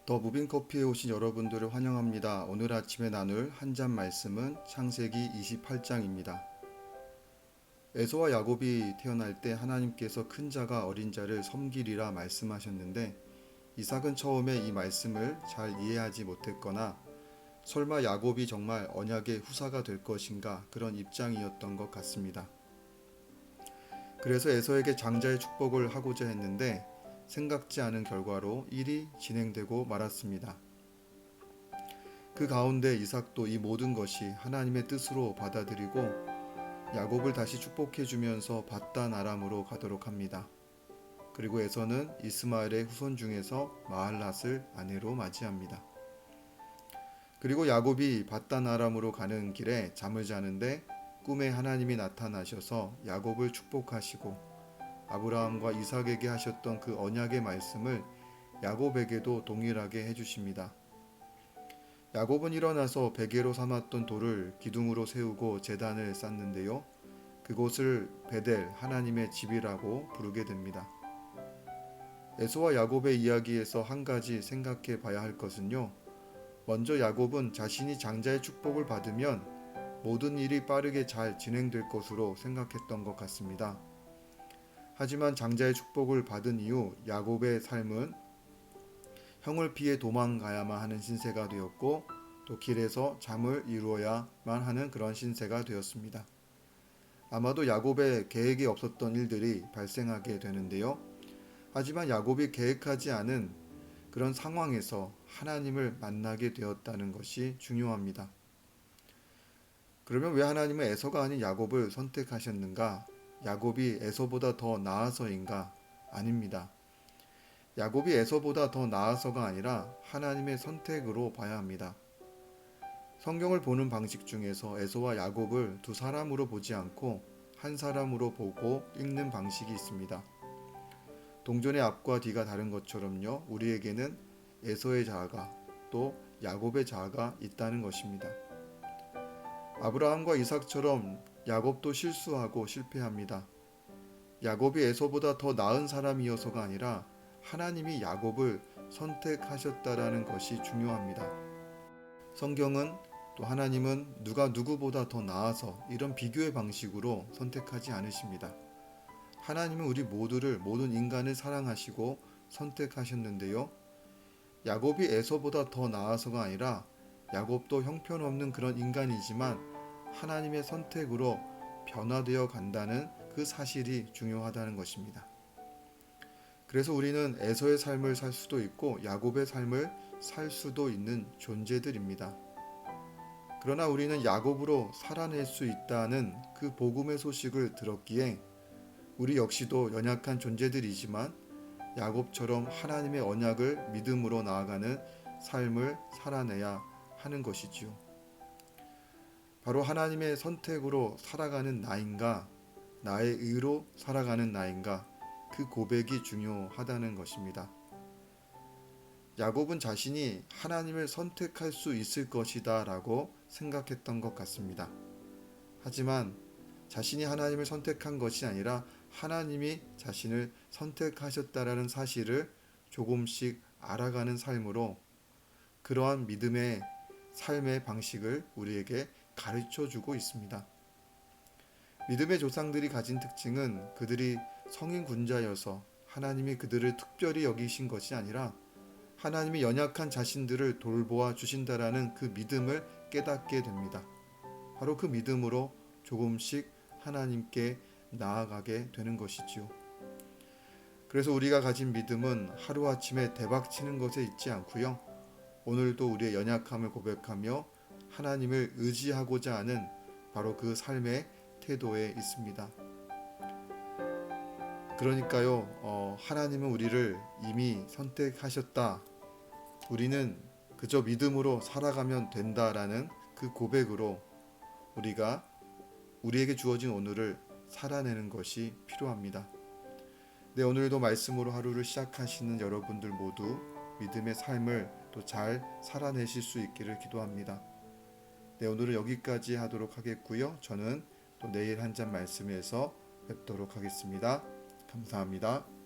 더 무빙커피에 오신 여러분들을 환영합니다. 오늘 아침에 나눌 한 잔 말씀은 창세기 28장입니다. 에서와 야곱이 태어날 때 하나님께서 큰 자가 어린 자를 섬기리라 말씀하셨는데 이삭은 처음에 이 말씀을 잘 이해하지 못했거나 설마 야곱이 정말 언약의 후사가 될 것인가 그런 입장이었던 것 같습니다. 그래서 에서에게 장자의 축복을 하고자 했는데 생각지 않은 결과로 일이 진행되고 말았습니다. 그 가운데 이삭도 이 모든 것이 하나님의 뜻으로 받아들이고 야곱을 다시 축복해 주면서 밧단 아람으로 가도록 합니다. 그리고 에서는 이스마엘의 후손 중에서 마할랏을 아내로 맞이합니다. 그리고 야곱이 밧단 아람으로 가는 길에 잠을 자는데 꿈에 하나님이 나타나셔서 야곱을 축복하시고 아브라함과 이삭에게 하셨던 그 언약의 말씀을 야곱에게도 동일하게 해주십니다. 야곱은 일어나서 베개로 삼았던 돌을 기둥으로 세우고 제단을 쌓는데요. 그곳을 베델 하나님의 집이라고 부르게 됩니다. 에서와 야곱의 이야기에서 한 가지 생각해 봐야 할 것은요. 먼저 야곱은 자신이 장자의 축복을 받으면 모든 일이 빠르게 잘 진행될 것으로 생각했던 것 같습니다. 하지만 장자의 축복을 받은 이후 야곱의 삶은 형을 피해 도망가야만 하는 신세가 되었고 또 길에서 잠을 이루어야만 하는 그런 신세가 되었습니다. 아마도 야곱의 계획이 없었던 일들이 발생하게 되는데요. 하지만 야곱이 계획하지 않은 그런 상황에서 하나님을 만나게 되었다는 것이 중요합니다. 그러면 왜 하나님은 에서가 아닌 야곱을 선택하셨는가? 야곱이 에서보다 더 나아서인가? 아닙니다. 야곱이 에서보다 더 나아서가 아니라 하나님의 선택으로 봐야 합니다. 성경을 보는 방식 중에서 에서와 야곱을 두 사람으로 보지 않고 한 사람으로 보고 읽는 방식이 있습니다. 동전의 앞과 뒤가 다른 것처럼요. 우리에게는 에서의 자아가 또 야곱의 자아가 있다는 것입니다. 아브라함과 이삭처럼 야곱도 실수하고 실패합니다. 야곱이 에서보다 더 나은 사람이어서가 아니라 하나님이 야곱을 선택하셨다라는 것이 중요합니다. 성경은 또 하나님은 누가 누구보다 더 나아서 이런 비교의 방식으로 선택하지 않으십니다. 하나님은 우리 모두를 모든 인간을 사랑하시고 선택하셨는데요. 야곱이 에서보다 더 나아서가 아니라 야곱도 형편없는 그런 인간이지만 하나님의 선택으로 변화되어 간다는 그 사실이 중요하다는 것입니다. 그래서 우리는 에서의 삶을 살 수도 있고 야곱의 삶을 살 수도 있는 존재들입니다. 그러나 우리는 야곱으로 살아낼 수 있다는 그 복음의 소식을 들었기에 우리 역시도 연약한 존재들이지만 야곱처럼 하나님의 언약을 믿음으로 나아가는 삶을 살아내야 하는 것이지요. 바로 하나님의 선택으로 살아가는 나인가, 나의 의로 살아가는 나인가, 그 고백이 중요하다는 것입니다. 야곱은 자신이 하나님을 선택할 수 있을 것이다 라고 생각했던 것 같습니다. 하지만 자신이 하나님을 선택한 것이 아니라 하나님이 자신을 선택하셨다라는 사실을 조금씩 알아가는 삶으로 그러한 믿음의 삶의 방식을 우리에게 가르쳐주고 있습니다. 믿음의 조상들이 가진 특징은 그들이 성인 군자여서 하나님이 그들을 특별히 여기신 것이 아니라 하나님이 연약한 자신들을 돌보아 주신다라는 그 믿음을 깨닫게 됩니다. 바로 그 믿음으로 조금씩 하나님께 나아가게 되는 것이지요. 그래서 우리가 가진 믿음은 하루아침에 대박치는 것에 있지 않고요. 오늘도 우리의 연약함을 고백하며 하나님을 의지하고자 하는 바로 그 삶의 태도에 있습니다. 그러니까요, 하나님은 우리를 이미 선택하셨다. 우리는 그저 믿음으로 살아가면 된다라는 그 고백으로 우리에게 주어진 오늘을 살아내는 것이 필요합니다. 네, 오늘도 말씀으로 하루를 시작하시는 여러분들 모두 믿음의 삶을 또 잘 살아내실 수 있기를 기도합니다. 네, 오늘은 여기까지 하도록 하겠고요. 저는 또 내일 한 잔 말씀에서 뵙도록 하겠습니다. 감사합니다.